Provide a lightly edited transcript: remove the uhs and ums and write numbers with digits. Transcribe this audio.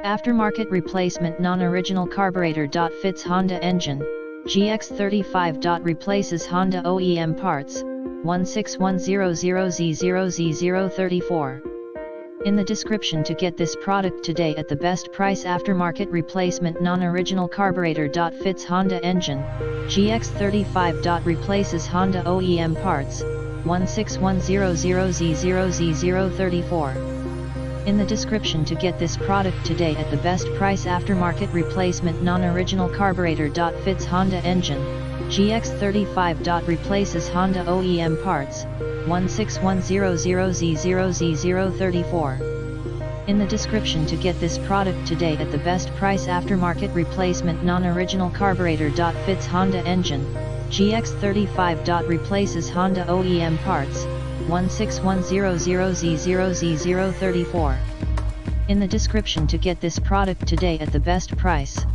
Aftermarket replacement non-original carburetor. Fits Honda engine, GX35. Replaces Honda OEM parts, 16100Z0Z034. In the description to get this product today at the best price. Aftermarket replacement non-original carburetor. Fits Honda engine, GX35. Replaces Honda OEM parts, 16100Z0Z034. In the description to get this product today at the best price. Aftermarket replacement non-original carburetor. Fits Honda engine, GX35. Replaces Honda OEM parts, 16100Z0Z034. In the description to get this product today at the best price. Aftermarket replacement non-original carburetor. Fits Honda engine, GX35. Replaces Honda OEM parts, 16100Z0Z034. In the description to get this product today at the best price.